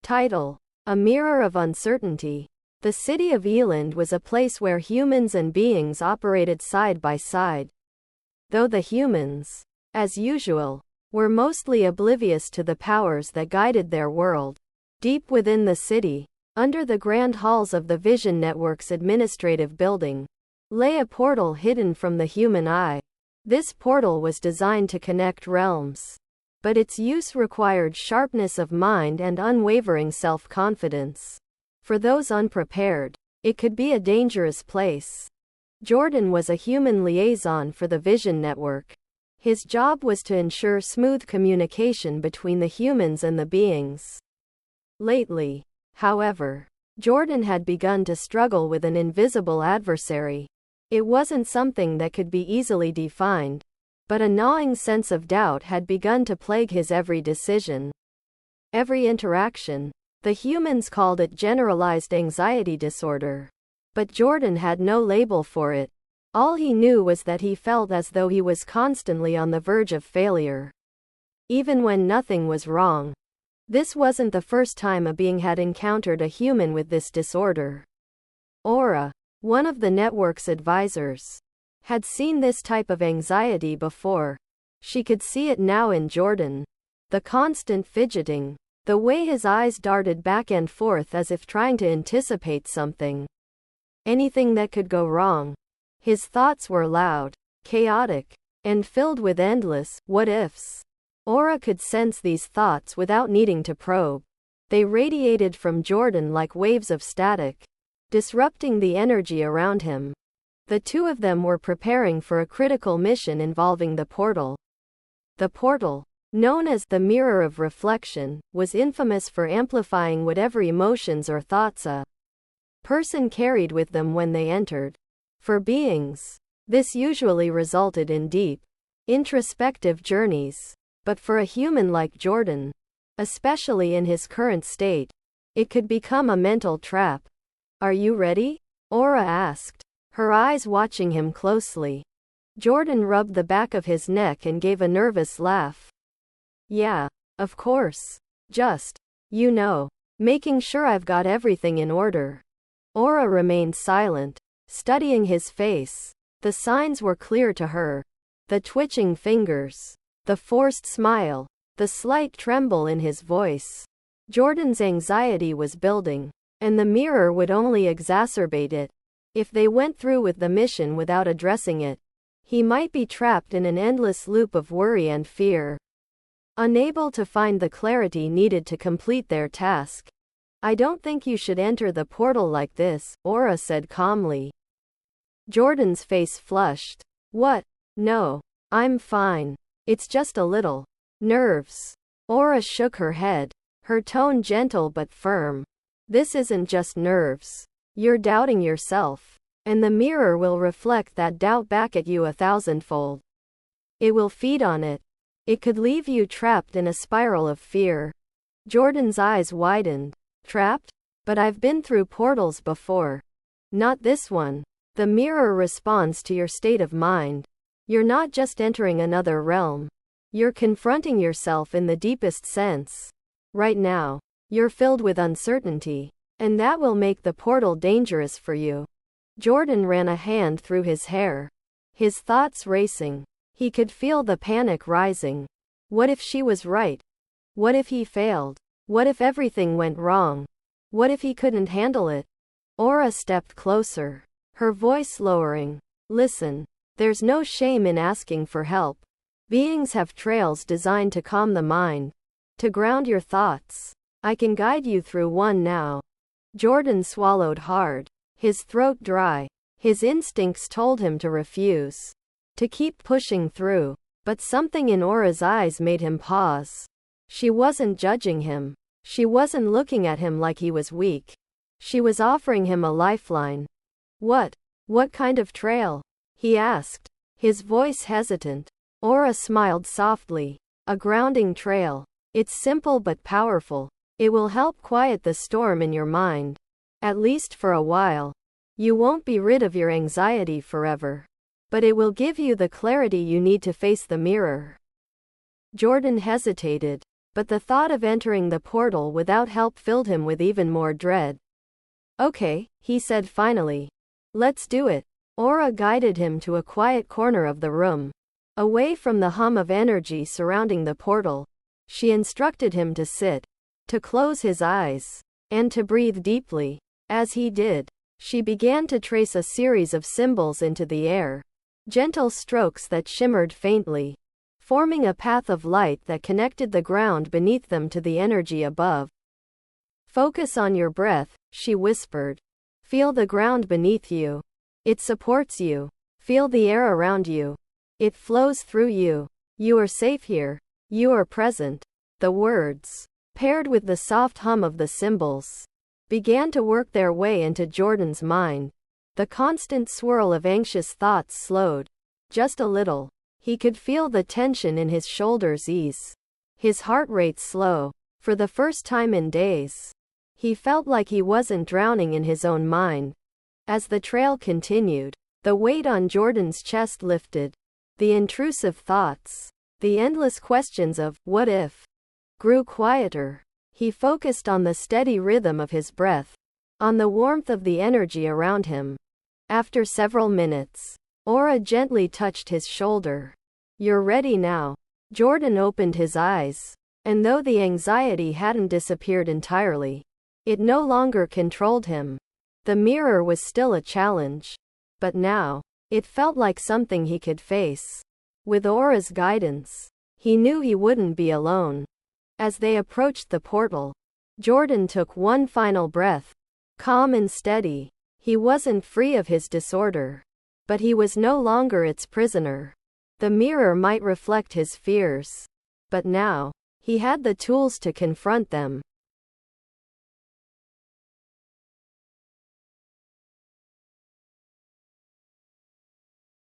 Title: A Mirror of Uncertainty. The city of Eland was a place where humans and beings operated side by side. Though the humans, as usual, were mostly oblivious to the powers that guided their world. Deep within the city, under the grand halls of the Vision Network's administrative building, lay a portal hidden from the human eye. This portal was designed to connect realms, but its use required sharpness of mind and unwavering self-confidence. For those unprepared, it could be a dangerous place. Jordan was a human liaison for the Vision Network. His job was to ensure smooth communication between the humans and the beings. Lately, however, Jordan had begun to struggle with an invisible adversary. It wasn't something that could be easily defined, but a gnawing sense of doubt had begun to plague his every decision, every interaction. The humans called it generalized anxiety disorder. But Jordan had no label for it. All he knew was that he felt as though he was constantly on the verge of failure, even when nothing was wrong. This wasn't the first time a being had encountered a human with this disorder. Aura, one of the network's advisors, had seen this type of anxiety before. She could see it now in Jordan. The constant fidgeting, the way his eyes darted back and forth as if trying to anticipate something. Anything that could go wrong. His thoughts were loud, chaotic, and filled with endless what-ifs. Aura could sense these thoughts without needing to probe. They radiated from Jordan like waves of static, disrupting the energy around him. The two of them were preparing for a critical mission involving the portal. The portal, known as the Mirror of Reflection, was infamous for amplifying whatever emotions or thoughts a person carried with them when they entered. For beings, this usually resulted in deep, introspective journeys. But for a human like Jordan, especially in his current state, it could become a mental trap. "Are you ready?" Aura asked, her eyes watching him closely. Jordan rubbed the back of his neck and gave a nervous laugh. "Yeah, of course. Just, making sure I've got everything in order." Aura remained silent, studying his face. The signs were clear to her. The twitching fingers, the forced smile, the slight tremble in his voice. Jordan's anxiety was building, and the mirror would only exacerbate it. If they went through with the mission without addressing it, he might be trapped in an endless loop of worry and fear, unable to find the clarity needed to complete their task. "I don't think you should enter the portal like this," Aura said calmly. Jordan's face flushed. "What? No. I'm fine. It's just a little nerves." Aura shook her head, her tone gentle but firm. "This isn't just nerves. You're doubting yourself, and the mirror will reflect that doubt back at you 1,000-fold. It will feed on it. It could leave you trapped in a spiral of fear." Jordan's eyes widened. "Trapped? But I've been through portals before." "Not this one. The mirror responds to your state of mind. You're not just entering another realm. You're confronting yourself in the deepest sense. Right now, you're filled with uncertainty, and that will make the portal dangerous for you." Jordan ran a hand through his hair, his thoughts racing. He could feel the panic rising. What if she was right? What if he failed? What if everything went wrong? What if he couldn't handle it? Aura stepped closer, her voice lowering. "Listen. There's no shame in asking for help. Beings have trails designed to calm the mind, to ground your thoughts. I can guide you through one now." Jordan swallowed hard, his throat dry. His instincts told him to refuse, to keep pushing through. But something in Aura's eyes made him pause. She wasn't judging him. She wasn't looking at him like he was weak. She was offering him a lifeline. What kind of trail?" he asked, his voice hesitant. Aura smiled softly. "A grounding trail. It's simple but powerful. It will help quiet the storm in your mind. At least for a while. You won't be rid of your anxiety forever, but it will give you the clarity you need to face the mirror." Jordan hesitated. but the thought of entering the portal without help filled him with even more dread. Okay, he said finally. Let's do it. Aura guided him to a quiet corner of the room, away from the hum of energy surrounding the portal. She instructed him to sit, to close his eyes, and to breathe deeply. As he did, she began to trace a series of symbols into the air, gentle strokes that shimmered faintly, forming a path of light that connected the ground beneath them to the energy above. Focus on your breath, she whispered. Feel the ground beneath you. It supports you. Feel the air around you. It flows through you. You are safe here. You are present. The words, paired with the soft hum of the symbols, began to work their way into Jordan's mind. The constant swirl of anxious thoughts slowed, just a little. He could feel the tension in his shoulders ease. His heart rate slow. For the first time in days, he felt like he wasn't drowning in his own mind. As the trail continued, the weight on Jordan's chest lifted. The intrusive thoughts, the endless questions of, what if, grew quieter. He focused on the steady rhythm of his breath, on the warmth of the energy around him. After several minutes, Aura gently touched his shoulder. You're ready now. Jordan opened his eyes, and though the anxiety hadn't disappeared entirely, it no longer controlled him. The mirror was still a challenge, but now, it felt like something he could face. With Aura's guidance, he knew he wouldn't be alone. As they approached the portal, Jordan took one final breath, calm and steady. He wasn't free of his disorder, but he was no longer its prisoner. The mirror might reflect his fears, but now, he had the tools to confront them.